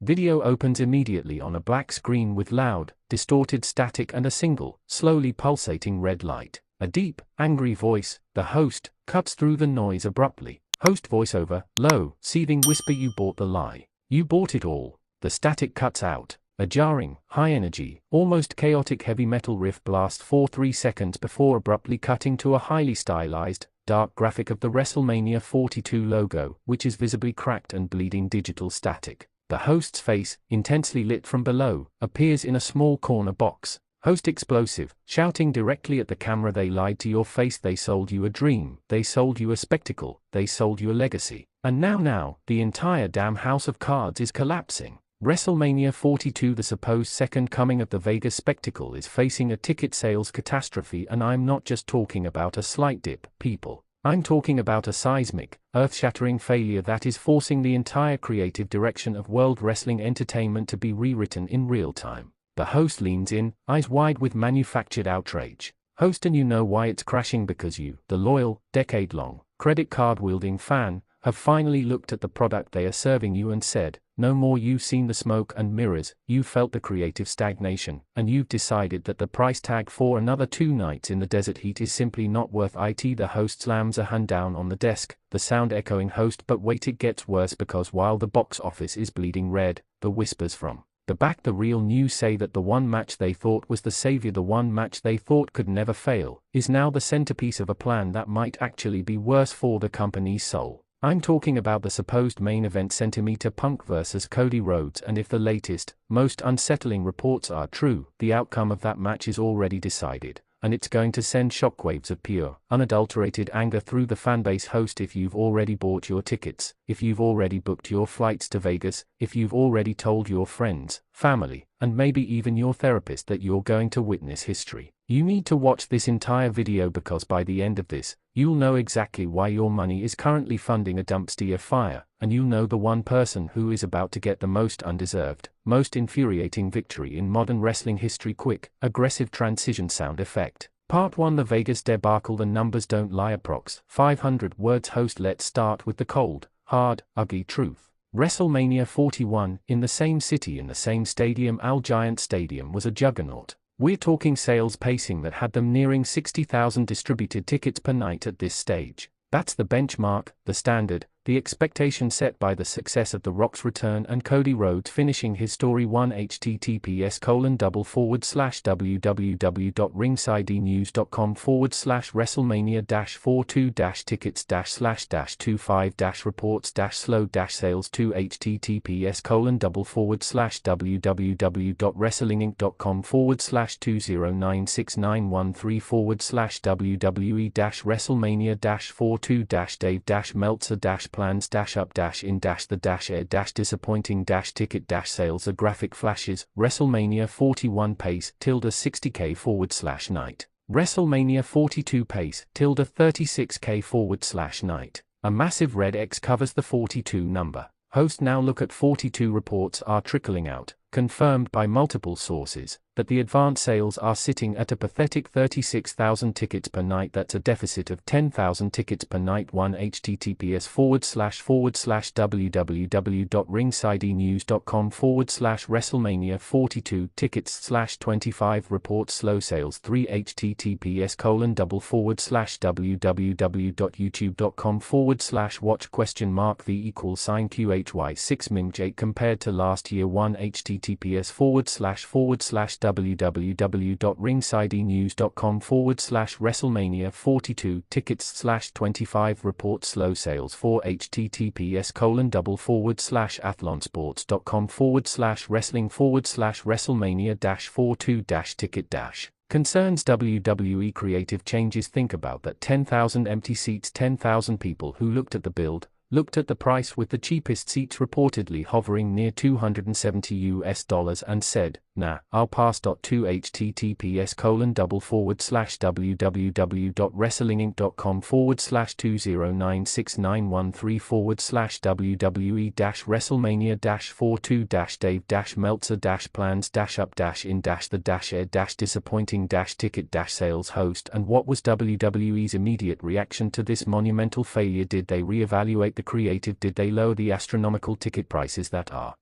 Video opens immediately on a black screen with loud, distorted static and a single, slowly pulsating red light. A deep, angry voice, the host, cuts through the noise abruptly. Host voiceover, low, seething whisper, you bought the lie. You bought it all. The static cuts out. A jarring, high-energy, almost chaotic heavy metal riff blasts for 3 seconds before abruptly cutting to a highly stylized, dark graphic of the WrestleMania 42 logo, which is visibly cracked and bleeding digital static. The host's face, intensely lit from below, appears in a small corner box. Host explosive, shouting directly at the camera, they lied to your face, they sold you a dream, they sold you a spectacle, they sold you a legacy. And now, the entire damn house of cards is collapsing. WrestleMania 42, the supposed second coming of the Vegas spectacle, is facing a ticket sales catastrophe, and I'm not just talking about a slight dip, people. I'm talking about a seismic, earth-shattering failure that is forcing the entire creative direction of world wrestling entertainment to be rewritten in real time. The host leans in, eyes wide with manufactured outrage. Host, and you know why it's crashing, because you, the loyal, decade-long, credit card-wielding fan, have finally looked at the product they are serving you and said, no more. You've seen the smoke and mirrors, you've felt the creative stagnation, and you've decided that the price tag for another 2 nights in the desert heat is simply not worth it. The host slams a hand down on the desk, the sound echoing, host, but wait, it gets worse, because while the box office is bleeding red, the whispers from the back, the real news, say that the one match they thought was the savior, the one match they thought could never fail, is now the centerpiece of a plan that might actually be worse for the company's soul. I'm talking about the supposed main event, Centimeter Punk vs Cody Rhodes, and if the latest, most unsettling reports are true, the outcome of that match is already decided, and it's going to send shockwaves of pure, unadulterated anger through the fanbase. Host, if you've already bought your tickets, if you've already booked your flights to Vegas, if you've already told your friends, family, and maybe even your therapist that you're going to witness history, you need to watch this entire video, because by the end of this, you'll know exactly why your money is currently funding a dumpster fire, and you'll know the one person who is about to get the most undeserved, most infuriating victory in modern wrestling history. Quick, aggressive transition sound effect. Part 1, the Vegas debacle. The numbers don't lie. Approx. 500 words. Host, let's start with the cold, hard, ugly truth. WrestleMania 41, in the same city, in the same stadium, Giant Stadium, was a juggernaut. We're talking sales pacing that had them nearing 60,000 distributed tickets per night at this stage. That's the benchmark, the standard, the expectation set by the success of The Rock's return and Cody Rhodes finishing his story. 1 https://www.ringsidnews.com/wrestlemania-42-tickets/25-reports-slow-sales. 2 https://www.wrestlinginc.com/wwe-wrestlinginc-42-dave-meltzer-plans-up-in-the-dash-air-disappointing-ticket-sales. A graphic flashes, WrestleMania 41 pace, 60K/night. WrestleMania 42 pace, 36K/night. A massive red X covers the 42 number. Host, now look at 42. Reports are trickling out, confirmed by multiple sources, that the advance sales are sitting at a pathetic 36,000 tickets per night. That's a deficit of 10,000 tickets per night. 1 https://www.ringsidnews.com/WrestleMania 42 tickets/25 reports slow sales. 3 https://www.youtube.com/watch?v=QHY6 mimjake compared to last year. 1 https://www.ringsidnews.com/WrestleMania 42 tickets/25 reports slow sales. 4 https://athlonsports.com/wrestling/WrestleMania-42-ticket- concerns WWE creative changes. Think about that. 10,000 empty seats, 10,000 people who looked at the build, looked at the price, with the cheapest seats reportedly hovering near $270 and said, nah, I'll pass. 2 https://www.wrestlinginc.com/20969134/wwe-wrestlinginc-42-dave-meltzer-plans-up-in-the-dash-ticket-sales. Host, and what was WWE's immediate reaction to this monumental failure? Did they reevaluate the creative? Did they lower the astronomical ticket prices that are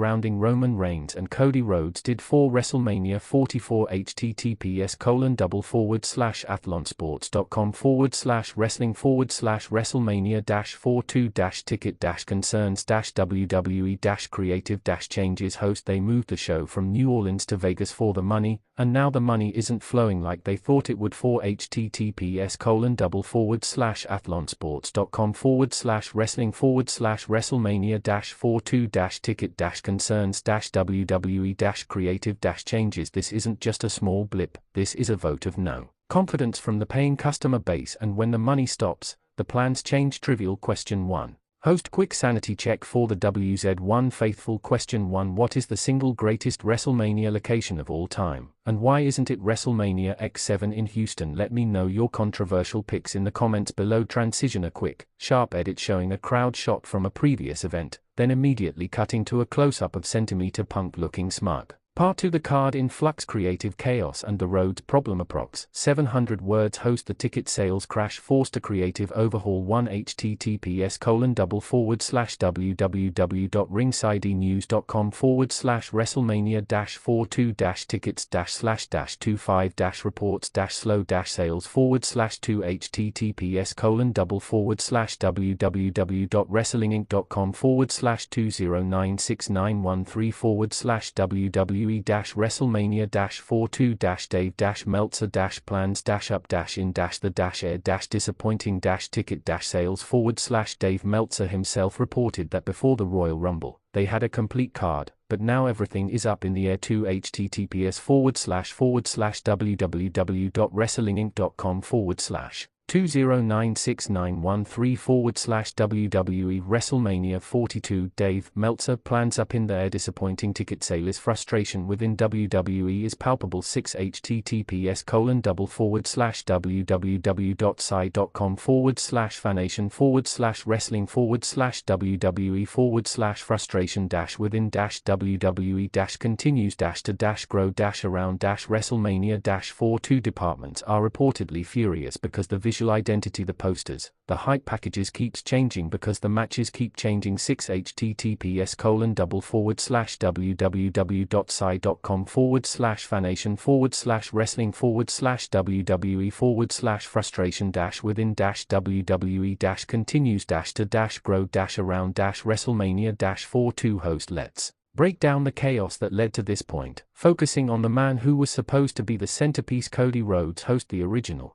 surrounding Roman Reigns and Cody Rhodes did for WrestleMania 44. https://athlonsports.com/wrestling/42-ticket-concerns-WWE-creative-changes host. They moved the show from New Orleans to Vegas for the money, and now the money isn't flowing like they thought it would. For https://athlonsports.com/wrestling/42-ticket-concerns-WWE-creative-changes. This isn't just a small blip, this is a vote of no confidence from the paying customer base. And when the money stops, the plans change. Trivial question 1. Host quick sanity check for the WZ1 faithful. Question 1. What is the single greatest WrestleMania location of all time, and why isn't it WrestleMania X7 in Houston? Let me know your controversial picks in the comments below. Transition: a quick, sharp edit showing a crowd shot from a previous event, then immediately cutting to a close-up of Centimeter Punk looking smug. Part 2. The card in flux: creative chaos and the Rhodes problem. Approx. 700 words. Host: the ticket sales crash forced a creative overhaul. 1. https://www.ringsidenews.com/wrestlemania-42-tickets-slash-25-reports-slow-sales/2 https://www.wrestlinginc.com/wwe-wrestlemania-42-dave-meltzer-plans-up-in-the-dash. Dave Meltzer himself reported that before the Royal Rumble, they had a complete card, but now everything is up in the air. 2. https://www.wrestlinginc.com/20969113 WrestleMania 42. Dave Meltzer plans up in the air. Disappointing ticket sales. Frustration within WWE is palpable. 6. https://www.side.com/wrestling/fanation/wrestling/to-grow-around-WrestleMania-42 departments are reportedly furious because the visual identity, the posters, the hype packages keeps changing because the matches keep changing. 6. https://www.side.com/fanation/wrestling/to-grow-around-WrestleMania-42 host. Let's break down the chaos that led to this point, focusing on the man who was supposed to be the centerpiece. Cody Rhodes. Host: the original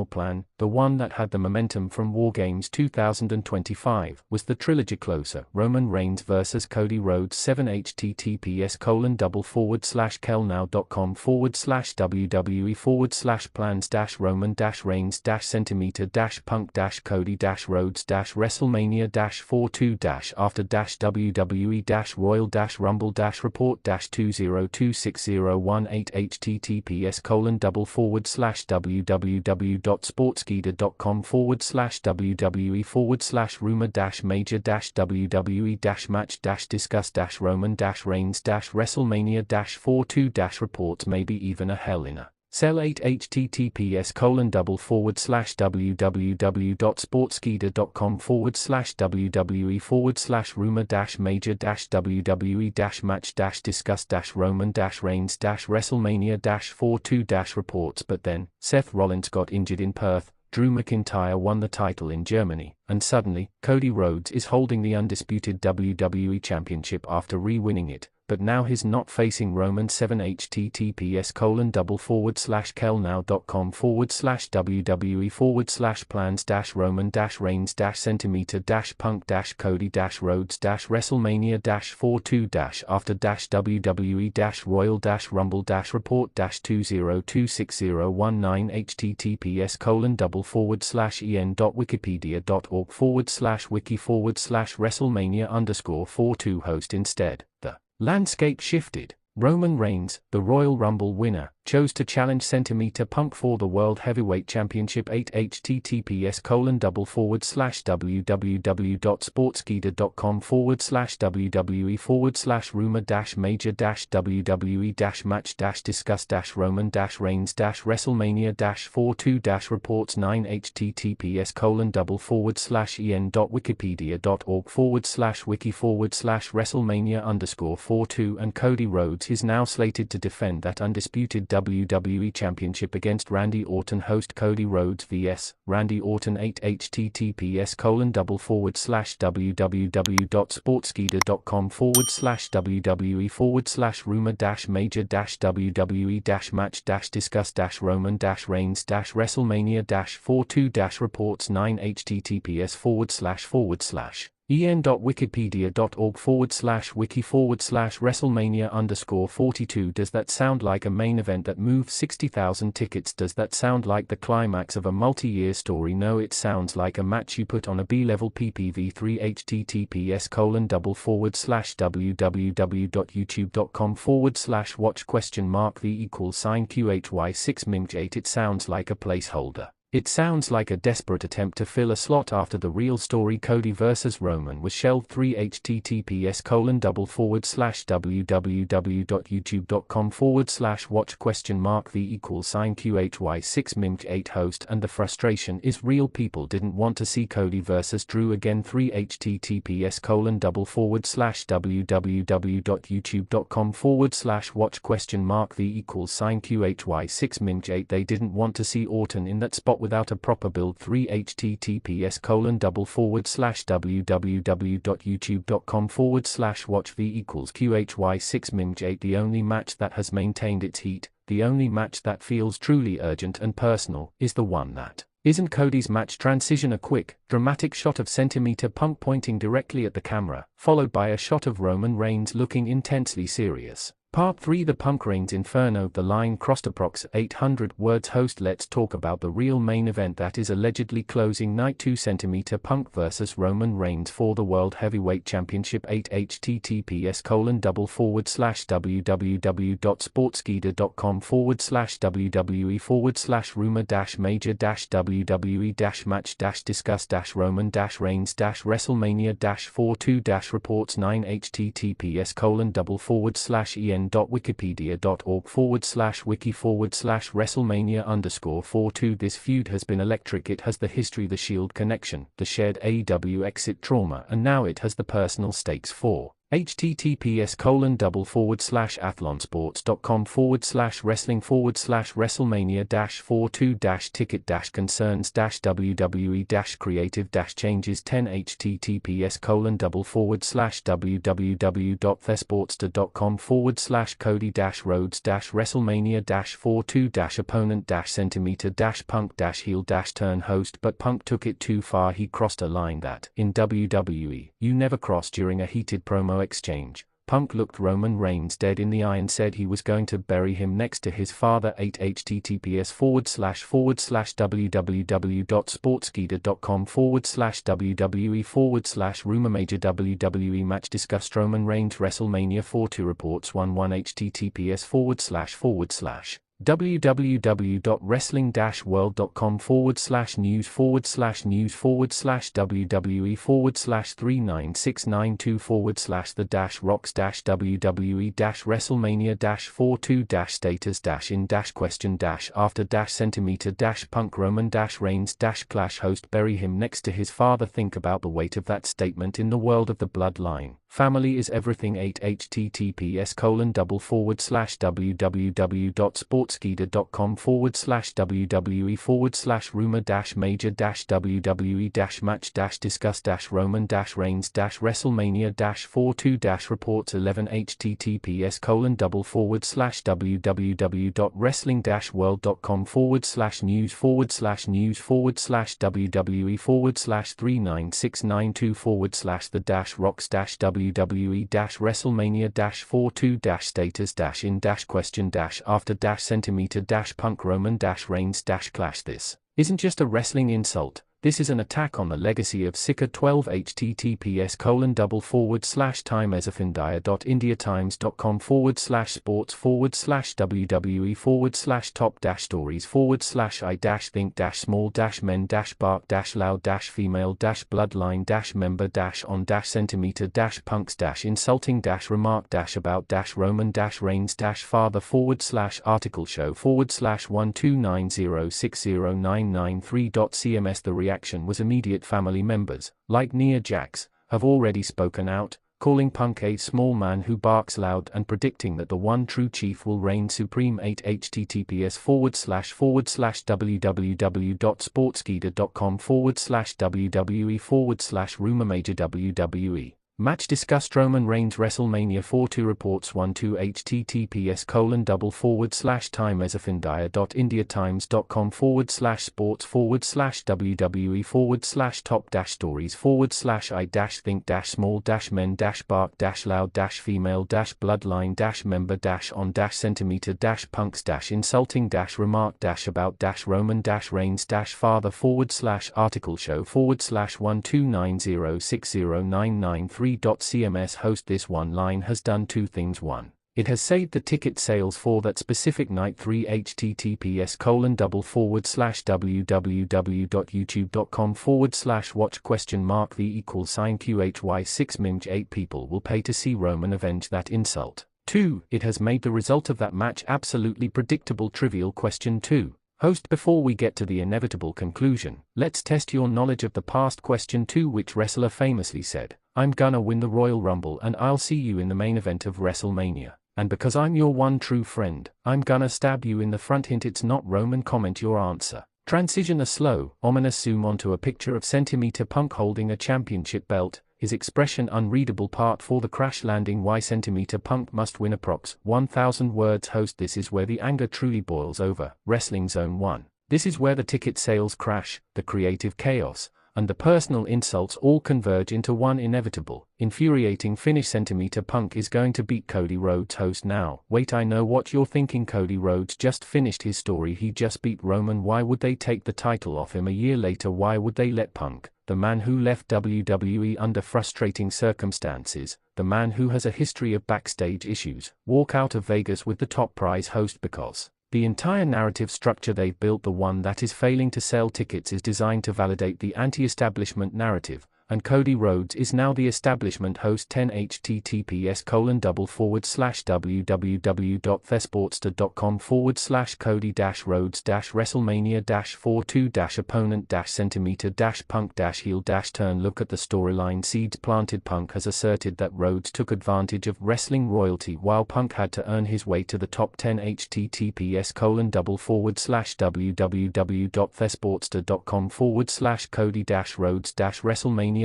plan, the one that had the momentum from War Games 2025, was the trilogy closer: Roman Reigns vs. Cody Rhodes. 7. https://www.roman-reigns-centimeter-punk-cody-rhodes-wrestlemania-42-after-WWE-royal-rumble-report-2026 020260118 https://www.sportskeeda.com/WWE/rumor-major-WWE-match-discuss-Roman-Reigns-WrestleMania-42- reports maybe even a Hell in a Cell 8 https://www.sportskeeda.com/WWE/rumor-major-WWE-match-discuss-Roman-Reigns-WrestleMania-42- reports. But then, Seth Rollins got injured in Perth, Drew McIntyre won the title in Germany, and suddenly, Cody Rhodes is holding the undisputed WWE Championship after re-winning it. But now he's not facing Roman. 7 https://www.plans-roman-reigns-center-punk-cody-rhodes-WrestleMania-42- after WWE-Royal-Rumble-report-20260119 https://en.wikipedia.org/wiki/WrestleMania_42 host. Instead, the landscape shifted. Roman Reigns, the Royal Rumble winner, chose to challenge Centimeter Punk for the World Heavyweight Championship. 8 https://www.sportskeeda.com/WWE-rumor-major-WWE-match-discuss-Roman-Reigns-WrestleMania-42- reports 9 https://en.wikipedia.org/wiki/WrestleMania_42 and Cody Rhodes is now slated to defend that undisputed WWE Championship against Randy Orton. Host Cody Rhodes vs. Randy Orton. 8 https://www.sportskeeda.com/WWE-rumor-major-WWE-match-discuss-Roman-Reigns-WrestleMania-42- reports 9 https:// en.wikipedia.org/wiki/WrestleMania_42 Does that sound like a main event that moved 60,000 tickets? Does that sound like the climax of a multi-year story? No, it sounds like a match you put on a B-level PPV. 3 https://www.youtube.com/watch?the=QHY6mimj8 It sounds like a placeholder. It sounds like a desperate attempt to fill a slot after the real story Cody vs. Roman was shelved. 3 https://www.youtube.com/watch?the=QHY6mimj8 host and the frustration is real. People didn't want to see Cody vs. Drew again. 3 https://www.youtube.com/watch?the=QHY6mimj8 They didn't want to see Orton in that spot without a proper build. 3 https://www.youtube.com/watch?the=QHY6mimj8 The only match that has maintained its heat, the only match that feels truly urgent and personal, is the one that isn't Cody's match. Transition: a quick, dramatic shot of Centimeter Punk pointing directly at the camera, followed by a shot of Roman Reigns looking intensely serious. Part 3 The Punk Reigns Inferno. The line crossed approx 800 words. Host: let's talk about the real main event that is allegedly closing night 2 Centimeter Punk vs. Roman Reigns for the World Heavyweight Championship. 8 https://www.sportskeeda.com/WWE-rumor-major-WWE-match-discuss-Roman-Reigns-WrestleMania-42- reports 9 https://en.wikipedia.org/wiki/WrestleMania_42 This feud has been electric. It has the history, the Shield connection, the shared AEW exit trauma, and now it has the personal stakes for https://athlonsports.com/wrestling/wrestling-concerns-WWE-creative-changes 10 https://www.thesports.com/Cody-Rhodes-WrestleMania-42-opponent-centimeter-punk-heel-turn host. But Punk took it too far. He crossed a line that, in WWE, you never cross. During a heated promo exchange, Punk looked Roman Reigns dead in the eye and said he was going to bury him next to his father. 8 https://www.sportskeeda.com/WWE/rumor major WWE match discussed Roman Reigns WrestleMania 42 reports 11 https:// www.wrestling-world.com/news/WWE/39692//the-rocks-wwe/in-question-after Punk-Roman-Reigns clash host bury him next to his father. Think about the weight of that statement in the world of the bloodline. Family is everything. 8 https://www.sportskeeda.com/WWE/rumor-major-WWE-match-discuss-Roman-Reigns-WrestleMania-42 reports 11 https://www.wrestling-world.com/wwe/39692//the-rocks-WWE-in-question-after-Punk-Roman-Reigns-clash. This isn't just a wrestling insult. This is an attack on the legacy of Sika. 12 https://www.sports-keeda.com/sports-wwe/article-show/129060993.cms. The reaction was immediate. Family members, like Nia Jax, have already spoken out, calling Punk a small man who barks loud and predicting that the one true chief will reign supreme. 8 https://www.sportskeeda.com/WWE/rumor major WWE match discussed Roman Reigns WrestleMania 42 reports 12 https://www.sportskeeda.com/top-stories/I-think-small-men-bark-loud-female-bloodline-member-on-sentiment-punks-insulting-remark-about-Roman-Reigns-father/article-show/129060993.cms. Hosted this one line has done two things. 1. It has saved the ticket sales for that specific night. 3 https://www.youtube.com/watch?the=QHY6 Minj 8 people will pay to see Roman avenge that insult. 2. It has made the result of that match absolutely predictable. Trivial question 2. Host, before we get to the inevitable conclusion, let's test your knowledge of the past. Question 2. Which wrestler famously said, "I'm gonna win the Royal Rumble and I'll see you in the main event of WrestleMania. And because I'm your one true friend, I'm gonna stab you in the front"? Hint it's not Roman. Comment your answer. Transition a slow, ominous zoom onto a picture of Centimeter Punk holding a championship belt, his expression unreadable. Part 4. The crash landing. Why Centimeter Punk must win approx. 1,000 words. Host, this is where the anger truly boils over. Wrestling Zone 1. This is where the ticket sales crash, the creative chaos, and the personal insults all converge into one inevitable, infuriating finish. Centimeter Punk is going to beat Cody Rhodes. Host, now, wait, I know what you're thinking. Cody Rhodes just finished his story. He just beat Roman. Why would they take the title off him a year later? Why would they let Punk, the man who left WWE under frustrating circumstances, the man who has a history of backstage issues, walk out of Vegas with the top prize? Host, because the entire narrative structure they've built, the one that is failing to sell tickets, is designed to validate the anti-establishment narrative, and Cody Rhodes is now the establishment. Host 10 https://www.thesports.com/Cody-Rhodes-Wrestlemania-42-opponent-centimeter-punk-heel-turn. Look at the storyline seeds planted. Punk has asserted that Rhodes took advantage of wrestling royalty while Punk had to earn his way to the top 10. https://www.thesports.com/Cody-Rhodes-Wrestlemania-42-opponent-centimeter-punk-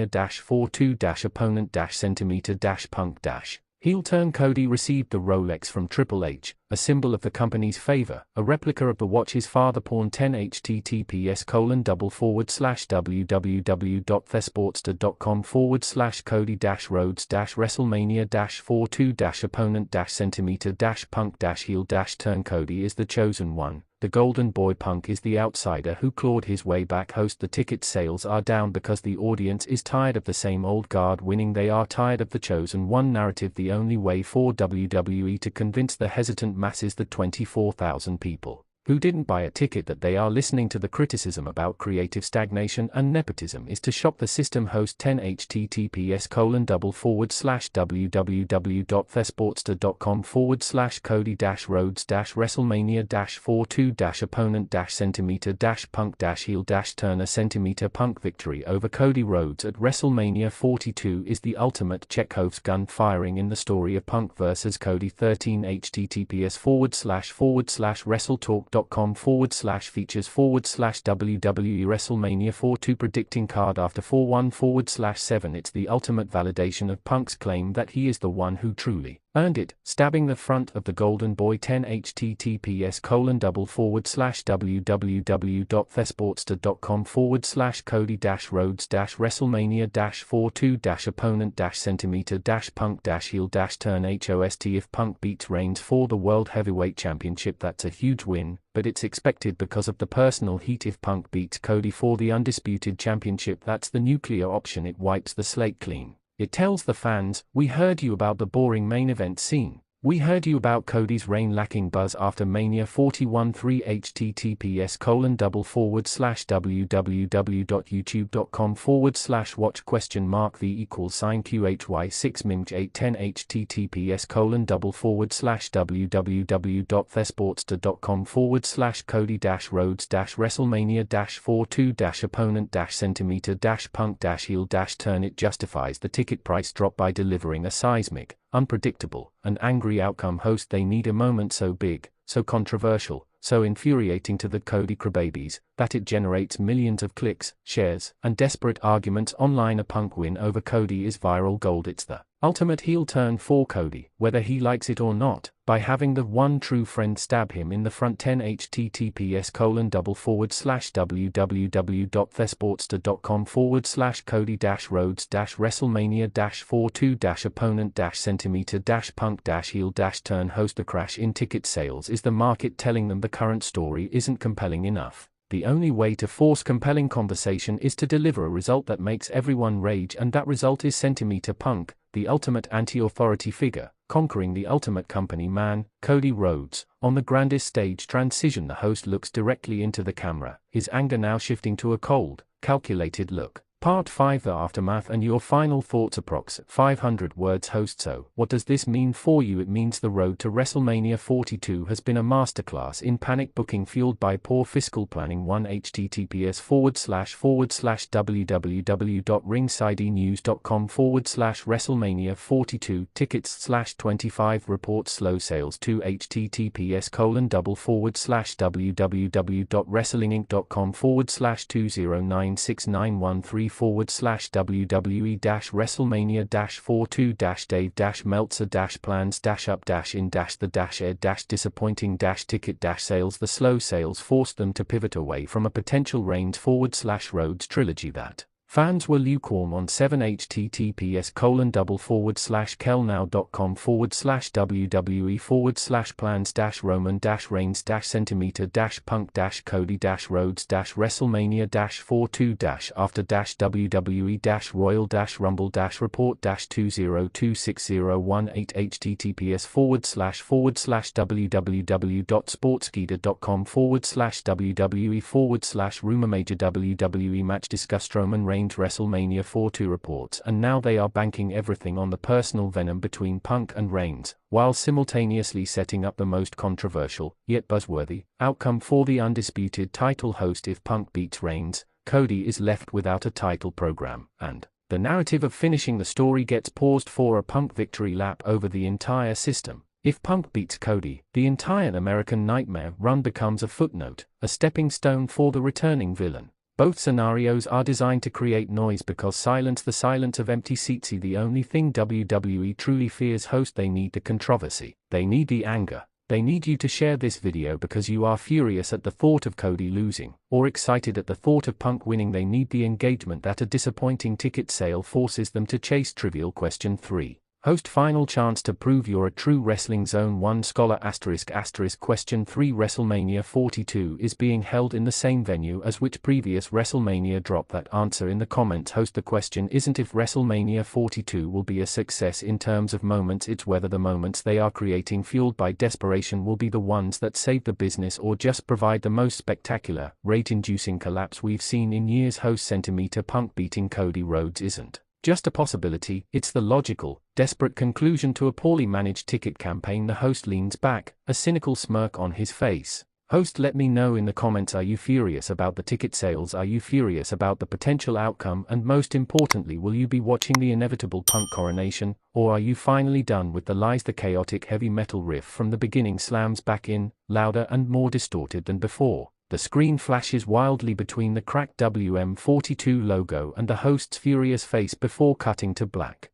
Heel turn Cody received the Rolex from Triple H, a symbol of the company's favor, a replica of the watch his father pawned. 10 https://www.thesports.com/cody-rhodes-wrestlemania-42-opponent-centimeter-punk-heel-turn Cody is the chosen one. The Golden Boy Punk is the outsider who clawed his way back. The ticket sales are down because the audience is tired of the same old guard winning. They are tired of the chosen one narrative. The only way for WWE to convince the hesitant masses, the 24,000 people who didn't buy a ticket, that they are listening to the criticism about creative stagnation and nepotism, is to shock the system. Host 10 https://www.thesports.com/cody-rhodes-wrestlemania-42-opponent-centimeter-punk-heel-turn. A centimeter punk victory over Cody Rhodes at WrestleMania 42 is the ultimate Chekhov's gun firing in the story of Punk vs. Cody. 13 https://wrestle-talk.com/features/WWE WrestleMania 42 predicting card after 4-1/7. It's the ultimate validation of Punk's claim that he is the one who truly earned it, stabbing the front of the Golden Boy. 10 https://www.thesports.com/cody-rhodes-wrestlemania-42-opponent-centimeter-punk-heel-turn. host if Punk beats Reigns for the World Heavyweight Championship, that's a huge win, but it's expected because of the personal heat. If Punk beats Cody for the Undisputed Championship, that's the nuclear option. It wipes the slate clean. It tells the fans, we heard you about the boring main event scene. We heard you about Cody's reign lacking buzz after Mania 41. 3 https://www.youtube.com/watch?v=QHY6mimj8 10 https://www.thesports.com/cody-rhodes-wrestlemania-42-opponent-centimeter-punk-heel-turn. It justifies the ticket price drop by delivering a seismic, unpredictable, and angry outcome. Host they need a moment so big, so controversial, so infuriating to the Cody crybabies, that it generates millions of clicks, shares, and desperate arguments online. A Punk win over Cody is viral gold. It's the ultimate heel turn for Cody, whether he likes it or not, by having the one true friend stab him in the front. 10 https://www.thesports.com/cody-rhodes-wrestlemania-42-opponent-centimeter-punk-heel-turn. host the crash in ticket sales is the market telling them the current story isn't compelling enough. The only way to force compelling conversation is to deliver a result that makes everyone rage, and that result is Centimeter Punk, the ultimate anti-authority figure, conquering the ultimate company man, Cody Rhodes, on the grandest stage transition. The host looks directly into the camera, his anger now shifting to a cold, calculated look. Part 5: The Aftermath and your final thoughts. Approx. 500 words. Host: so, what does this mean for you? It means the road to WrestleMania 42 has been a masterclass in panic booking fueled by poor fiscal planning. 1 https://www.ringsidenews.com/WrestleMania 42 tickets/25 reports slow sales. 2 https://www.wrestlinginc.com/20969134/www-wrestlemania-42-dave-meltzer-plans-up-in-the-ticket-sales. The slow sales forced them to pivot away from a potential Reigns/Rhodes trilogy that fans were lukewarm on. 7 https://www.cellnow.com/WWE/plans-roman-reigns-centimeter-punk-cody-rhodes-wrestlemania-42-after-WWE-royal-rumble-report-202601 https://www.sportskeeda.com/www/rumormajor WWE match discuss Strowman Reigns WrestleMania 42 reports, and now they are banking everything on the personal venom between Punk and Reigns, while simultaneously setting up the most controversial, yet buzzworthy, outcome for the undisputed title. Host: if Punk beats Reigns, Cody is left without a title program, and the narrative of finishing the story gets paused for a Punk victory lap over the entire system. If Punk beats Cody, the entire American Nightmare run becomes a footnote, a stepping stone for the returning villain. Both scenarios are designed to create noise because silence, the silence of empty seats, the only thing WWE truly fears. Host, they need the controversy. They need the anger. They need you to share this video because you are furious at the thought of Cody losing, or excited at the thought of Punk winning. They need the engagement that a disappointing ticket sale forces them to chase. Trivial question 3. Host, final chance to prove you're a true Wrestling Zone 1 scholar. Question 3. WrestleMania 42 is being held in the same venue as which previous WrestleMania? Drop that answer in the comments. Host, the question isn't if WrestleMania 42 will be a success in terms of moments, it's whether the moments they are creating, fueled by desperation, will be the ones that save the business or just provide the most spectacular, rate-inducing collapse we've seen in years. Host, centimeter Punk beating Cody Rhodes isn't just a possibility, it's the logical, desperate conclusion to a poorly managed ticket campaign. The host leans back, a cynical smirk on his face. Host, let me know in the comments, are you furious about the ticket sales? Are you furious about the potential outcome? And most importantly, will you be watching the inevitable Punk coronation, or are you finally done with the lies? The chaotic heavy metal riff from the beginning slams back in, louder and more distorted than before. The screen flashes wildly between the cracked WM42 logo and the host's furious face before cutting to black.